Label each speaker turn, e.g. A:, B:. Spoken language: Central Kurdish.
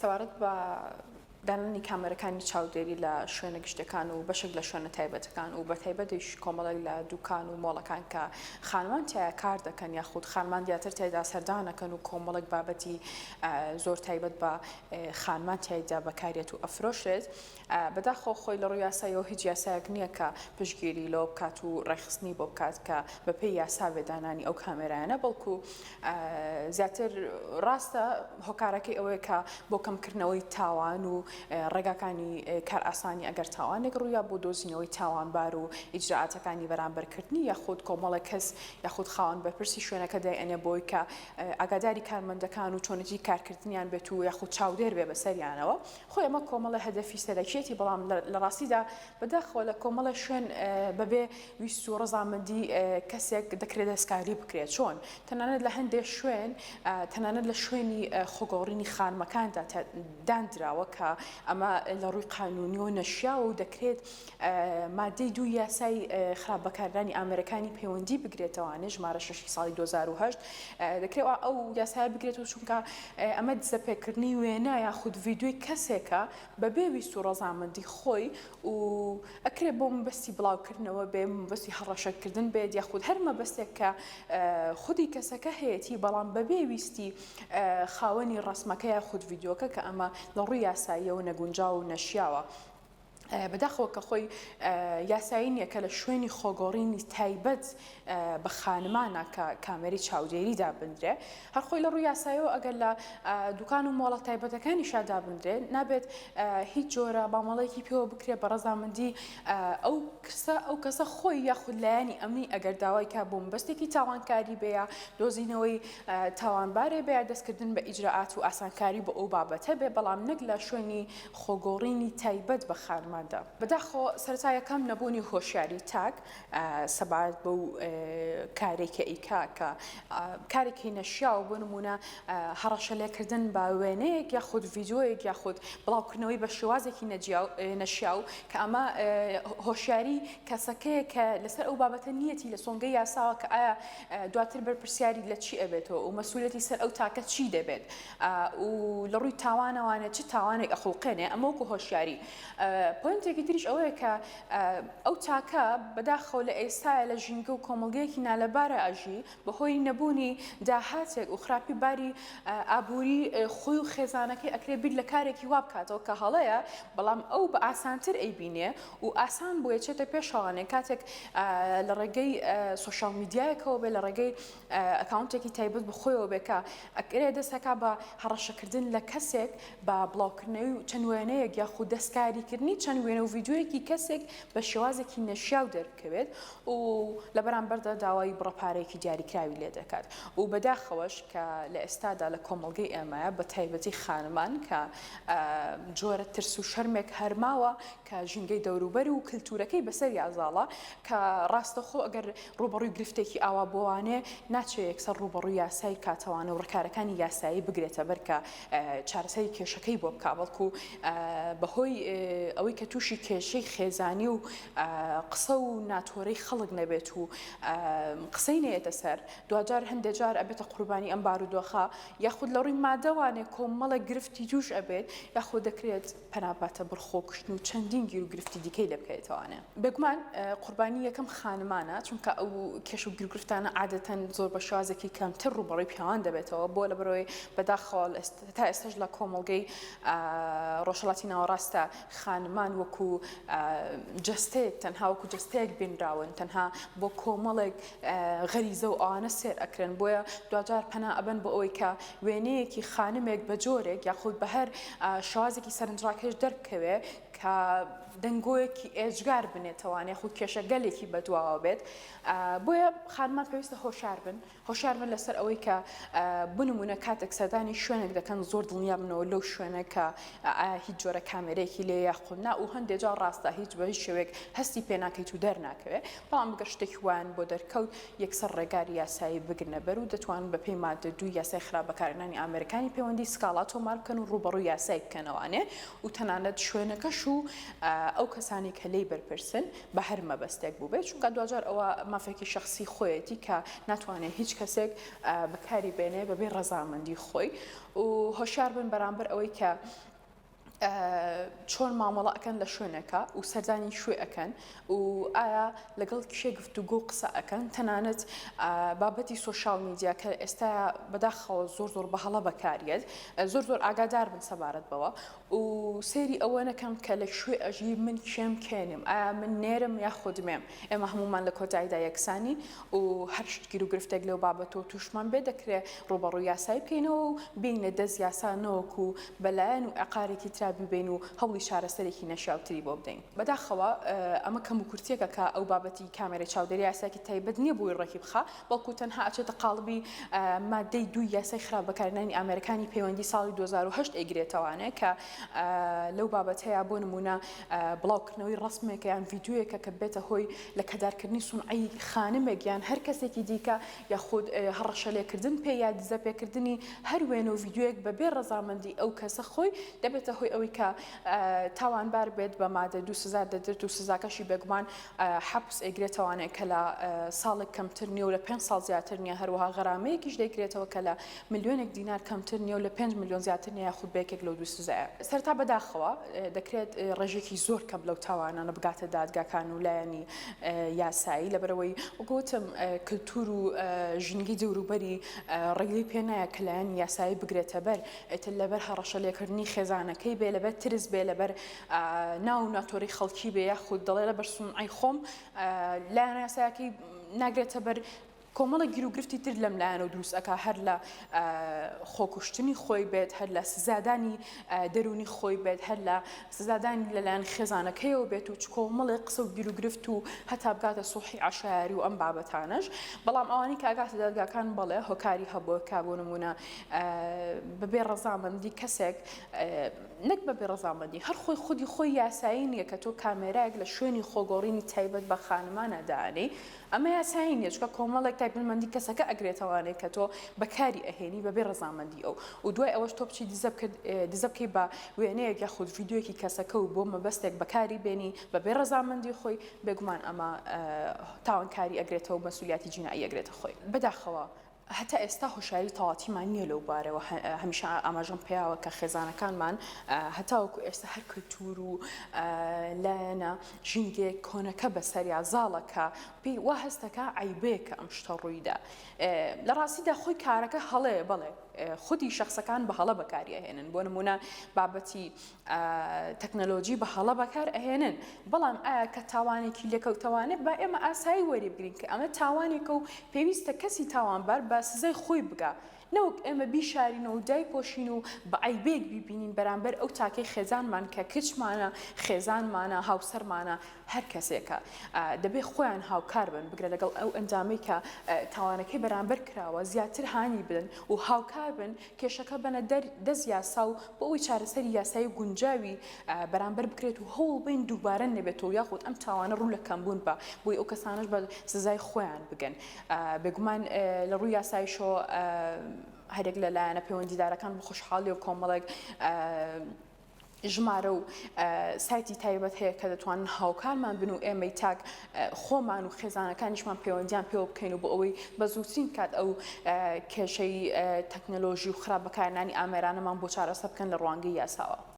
A: سەبارەت بە دانانی کامەرەکانی چاودێری لە شوێنە گشتەکان و بەشێک لە شوێنە تایبەتەکان و بە تایبەتیش کۆمەڵێک لە دوکان و مۆڵەکان کە خانمان تیا کار دەکەن یاخود خانمان دیاتر تایدا سەردانەکەن و کۆمەڵێک بابەتی زۆر تایبەت بە خانمان تایدا بەکارێت و ئەفرۆشرێت بەداخۆ خۆی لە ڕووی یاسایەوە هیچ یاسایەک نییە کە پشتگیری لەوە بکات و ڕێخستنی بۆ بکات کە بەپێی یاسا بێدانانی ئەو کامێرایانە بەڵکو زیاتر ڕاستە هۆکارەکەی ئەوەیە کە بۆ کەمکردنەوەی تاوان و ڕێگاکانی کار ئاسانی ئەگەر تاوانێک ڕوویا بۆ دۆزینەوەی تاوانبار و ئیجراعاتەکانی بەرامبەرکردنی یاخود کۆمەڵە کەس یاخود خاوەن بەرپرسی شوێنەکە دایئەنێ بۆی کە ئاگاداری کارمەندەکان و چۆنەتی کارکردنیان بێت و یاخود چاودێر بێ بەسەریانەوە خۆی ئەمە کۆمەڵە هەدەفی سەرەکیەتی بەڵام لە ڕاستیدا بەداخەوە لە کۆمەڵە شوێن بەبێ ویست و ڕەزامەندی کەسێک دەکرێت دەستکاری بکرێت چۆن تەنانەت لە هەندێک شوێن تەنانەت لە شوێنی خۆگۆڕینی خانمەکاندا دانراوە کە ئەمە لە ڕووی قانونی و نەشیا و دەکرێت مادەی دوو یاسای خراپ بەکاردانی ئامریکانی پەیوەندی بگرێتەوانێ ژمارە 6 ساڵی 2008 دەکرێت ئەو یاسای بگرێت و چونکە ئەمە دزەپێکردنی وێنە یاخود ڤیدیۆی کەسێکە بەبێ ویست و ڕەزامەندی خۆی و ئەکرێت بۆ مەبەستی بڵاوکردنەوە بێ مەبەستی هەڕەشەکردن بێت یاخود هەر مەبەستێک کە خودی کەسەکە هەیەی بەڵام بەبێ ویستی خاوەنی ڕسمەکە یاخود ڤیدیۆکە کە ئەمە لە ڕووی یاساییەوە نەگونجاو و نەشیاوە بەداخەوە کە خۆی یاسایی نیە کە لە شوێنی خۆگۆڕینی تایبەت بە خانمانە کە کامێری چاودێری دابدرێ هەر خۆی لە ڕووی یاسایەوە ئەگەر لە دوکان و مۆڵە تایبەتەکانی شادابدرێ نابێت هیچ جۆرە مامەڵەیەکی پێوە بکرێت بە ڕەزامەندی ئەو کەسە خۆی یاخود لایەنی ئەمنی ئەگەر داوای کا بۆ مەبەستێکی تاوانکاری بێە دۆزینەوەی تاوانبارێ بێ دەستکردن بە ئیجراعات و ئاسانکاری بۆ ئەو بابەتە بێ بەڵام نەک لە شوێنی خۆگۆڕینی تایبەت بە خانمان بەداخۆ سەرەتایەکەم نەبوونی هۆشیاری تاک سەبارەت بەو کارێکە ئیکا کە کارێکی نەشیا و بۆ نمونە هەڕەشەلێکردن بە وێنەیەک یاخود ڤیدیۆیەک یاخود بڵاوکردنەوەی بە شێوازێکی نەشیا و کە ئەمە هۆشیاری کەسەکەیە کە لەسەر ئەو بابەتە نیەتی لە سۆنگەی یاساوە کە ئایا دواتر بەرپرسیاری لە چی ئەبێتەوە و مەسئولیەتی سەر ئەو تاکە چی دەبێت و لە ڕووی تاوانەوانە چ تاوانێک ئەخڵقێنێ ئەمە وەکو هۆشیاری پۆینتێکی تریش ئەوەیە کە ئەو تاکە بەداخەوە لە ئێستاە لە ژینگە و کۆمەڵگەیەکی نالەبارە ئاژی بەهۆی نەبوونی داهاتێک و خراپی باری ئابووری خۆی و خێزانەکەی ئەکرێ بیر لە کارێکی وا بکاتەوە کە هەڵەیە بەڵام ئەو بە ئاسانتر ئەیبینێ و ئاسان بۆیە چێتە پێشەوانێ کاتێک لە ڕێگەی سۆشال میدیایەکەوە بێ لە ڕێگەی ئەکاونتێکی تایبەت بخۆیەوە بێ کە ئەکرێ دەستەکە بە هەڕەشەکردن لە کەسێک بە بڵاوکردنەوەی و چەند وێنەیەک یاخود دەستکاریکردنی چەند وێنە و ڤیدیۆیەکی کەسێک بە شێوازێکی نەشیاو دەرکەوێت و لە بەرامبەردا داوای بڕەپارێکی دیاریکراوی لێ دەکات و بەداخەوەش کە لە ئێستادا لە کۆمەڵگەی ئێمەیە بە تایبەتی خانمان کە جۆرە ترس و شەرمێک هەرماوە کە ژینگەی دەوروبەر و کللتورەکەی بەسەر یازاڵە کە ڕاستەخۆ ئەگەر ڕوبەڕووی گرفتێکی ئاوا بۆوانێ ناچێت یەکسەر ڕوبەڕووی یاسایی کاتەوانە و ڕکارەکانی یاسایی بگرێتە بەرکە چارەسەری کێشەکەی بۆ بکا بەڵکو بەهۆی ئەوەی کە تووشی کێشەی خێزانی و قسە و ناتۆرەی خەڵک نەبێت و قسەی نێتە سەر دوجار هەندێک جار ئەبێتە قوربانی ئەم بارودۆخە یاخود لە ڕووی مادەوانێ کۆمەڵە گرفتی توش ئەبێت یاخود دەکرێت پەناباتە بڕخۆکشتن و چەندین گیر و گرفتی دیکەی لێ بکەیتەوانێ بێگومان قوربانی یەکەم خانمانە چونکە ئەو کێش و گرفتانە عادەتەن زۆر بە شوازێکی کەمتر ڕوبەڕووی پیاوان دەبێتەوە بۆ لە بەرەوەی بەداخەوە تا ئێستاش لە کۆمەڵگەی ڕۆژهەڵاتی ناوەڕاستە خانمان وەکو جستەیەک تەنها وەکو جستەیەک بینراون تەنها بۆ کۆمەڵێک غەریزە و ئەوانە سێر ئەکرێن بۆیە دوجار پەنا ئەبەن بۆ ئەوەی کە وێنەیەکی خانمێک بە جۆرێک یاخود بە هەر شوازێکی سەرنجڕاکێش دەربکەوێ کە دەنگۆیەکی ئێجگار بنێتەوانێ خو کێشە گەلێکی بەدواوە بێت بۆیە خانمان پێویستە هۆشار بن لەسەر ئەوەی کە بنمونە کاتێک سەردانی شوێنێک دەکەن زۆر دڵنیا بنەوە لەو شوێنە کە هیچ جۆرە کامێرەیەکی لێ یاخودنا و و هەندێک جار ڕاستە هیچ بە هیچ شێوەیەک هەستی پێ ناکەیت و دەرناکەوێت بەڵام بگە شتێکی وان بۆ دەرکەوت یەکسەر ڕێگاری یاسایی بگرنە بەر و دەتوانن بە پێی مادە 2 یاسای خراپ بەکارهێنانی ئامریکانی پەیوەندی سکاڵا تۆمار بکەن و ڕوبەڕووی یاسای بکەنەوانێ و تەنانەت شوێنەکەش و ئەو کەسانی کە لێی بەرپرسن بە هەر مەبەستێک بوو بێت چونکە دوجار ئەوە مافێکی شخصی خۆیەتی کە ناتوانێت هیچ کەسێک بەکاری بێنێ بەبێ ڕەزامەندی خۆی و هۆشیار بن بەرامبەر ئەوەی کە چۆن مامەڵە ئەکەن لە شوێنەکە و سەردانی شوێ ئەەکەن و ئایا لەگەڵ کشێ گفتوگۆ قسە ئەەکەن تەنانەت بابەتی سۆشال میدیا کە ئێستا بەداخەوە زۆر بەهەڵە بەکارێت زۆر ئاگادار بن سەبارەت بەوە و سێری ئەوە نەکەم کە لە شوێ ئەژی من کێم کێنم ئایا من نێرم یا خودمێم ئێمە هەمومان لە کۆتاییدا یەکسانی و هەر شتگیر و گرفتێک لەو بابەتەوە تووشمان بێ دەکرێت ڕوبەڕووی یاسایی بکەینەوە و بینە دەست یاسانەوەکو بەلایەن و عقارێکی ترابی بین و هەوڵی چارەسەرێکی نەشاوتری بۆ بدەین بەداخەوە ئەمە کەم و کورتێکە کە ئەو بابەتی کامێرە چاودێری یاساکی تایبەت نییە بۆی ڕێکی بخە بەڵکو تەنها ئەچێتە قاڵبی مادەی 2 یاسای خراپ بەکارهێنانی ئامریکانی پەیوەندی ساڵی 2008 ئەیگرێتەوانێ کە لەو بابەتەیە بۆ نمونە بڵاوکردنەوەی ڕسمێکە یان ڤیدیۆیەکە کە بێتە هۆی لە کەدارکردنی سونعی خانمێک یان هەر کەسێکی دیکە یاخود هەڕەشەلێکردن پێ یا دیزە پێکردنی هەر وێنە و ڤیدیۆیەک بەبێ ڕەزامەندی ئەو کەسە خۆی دەبێتە هۆی ئەوەی کە تاوانبار بێت بە مادە 2 سزا دەدرێت و سزاکەشی بێگومان حەبس ئەیگرێتەوانێت کە لە ساڵێک کەمتر نییە و لە 5 ساڵ زیاتر نییە هەروەها غەرامەیەکیش دەیگرێتەوە کە لە ملیۆنێک دینار کەمتر نییە و لە 5 ملیۆن زیاتر نییە یاخود بەیەکێک لەو 2 سزایە سەرتا بەداخەوە دەکرێت ڕێژێکی زۆر کەم لەو تاوانانە بگاتە دادگاکان و لایەنی یاسایی لەبەرەوەی وەگوتم کلتور و ژینگی دەوروبەری ڕێگەی پێ نایە کە لایەنی یاسایی بگرێتە بەر ئێتر لەبەر هەڕەشەلێکردنی خێزانەکەی بێ لەبەر ترس بێ لەبەر ناو ناتۆری خەڵکی بێ یاخود دەڵێ لەبەر سونعی خۆم لایەنە یاسایەکەی ناگرێتە بەر کۆمەڵە گیر و گرفتی تر لەم لایەنە و دروست ئەکا هەر لە خۆکوشتنی خۆی بێت هەر لە سزادانی دەرونی خۆی بێت هەر لە سزادانی لەلایەن خێزانەکەیەوە بێت و کۆمەڵی قسە و گیر و گرفت و هەتا بگاتە سوحی عەشایری و ئەم بابەتانەش بەڵام ئەوانی کە ئاگاتە دادگاکان بەڵێ هۆکاری هەبووە کا بۆ نمونە بەبێ ڕەزامەندی کەسێک نەک بەبێ ڕەزامەندی هەر خۆی یاسایی نییە کە تۆ کامێرایەک لە شوێنی خۆگۆڕینی تایبەت بە خانمانە دانەی ئەمە یاسایی نییە چکە کۆمەڵێک تایبەتمەندی کەسەکە ئەگرێتەوانێت کە تۆ بەکاری ئەهێنی بەبێ ڕەزامەندی ئەو و دوای ئەوەش تۆ بچی دیزە بکەی بە وێنەیەک یاخود ڤیدیۆیەکی کەسەکە و بۆ مەبەستێک بەکاری بێنی بەبێ ڕەزامەندی خۆی بێگومان ئەمە تاوانکاری ئەگرێتەوە مەسئولیەتی جینایی ئەگرێتە خۆی بەداخەوە هەتا ئێستا هۆشاری تەواوەتیمان نییە لەو بارەوە هەمیشە ئاماژەم پێیاوە کە خێزانەکانمان هەتاوەکو ئێستا هەر کلتور و لایەنە ژینگێک کۆنەکە بەسەریا زاڵەکە پێی وا هەستەکە عیبەیەکە ئەم شتە ڕوویدا لە ڕاستیدا خۆی کارەکە هەڵەیە بەڵێ خودی شخصەکان بە هەڵە بەکاری ئەهێنن بۆ نمونە بابەتی تەکنەلۆجی بە هەڵە بەکار ئەهێنن بەڵام ئایا کە تاوانێکی لێکەوتەوانێت با ئێمە ئاسایی وەرێبگرین کە ئەمە تاوانێکە و پێویستە کەسی تاوانبار بە سزای خۆی بگا نەوەک ئێمە بیشارینەوە و دایپۆشین و بە عیبێک بیبینین بەرامبەر ئەو تاکەی خێزانمان کە کچمانە خێزانمانە هاوسەرمانە هەر کەسێکە دەبێ خۆیان هاوکار بن بگرە لەگەڵ ئەو ئەنجامەی کە تاوانەکەی بەرامبەر کراوە زیاتر هانی بدن و هاوکار بن کێشەکە بنە دەست یاسا و بۆ ئەوی چارەسەری یاسایی گونجاوی بەرامبەر بکرێت و هەوڵ بین دووبارە نەبێتەوە یاخود ئەم تاوانە ڕوو لە کەمبوون بە بۆی ئەو کەسانش بە سزای خۆیان بگەن بێگومان لە ڕووی یاساییشەوە هەرێک لەلایەنە پەیوەندیدارەکان بە خۆشحاڵی و کۆمەڵێک ژمارە و سایتی تایبەت هەیە کە دەتوانن هاوکارمان بن و ئێمەی تاک خۆمان و خێزانەکانیشمان پەیوەندیان پێوە بکەین و بۆ ئەوەی بە زووترین کات ئەو کێشەی تەکنەلۆژی و خراپ بەکارهێنانی ئامێرانەمان بۆ چارەسەر بکەن لە ڕوانگەی یاساوە.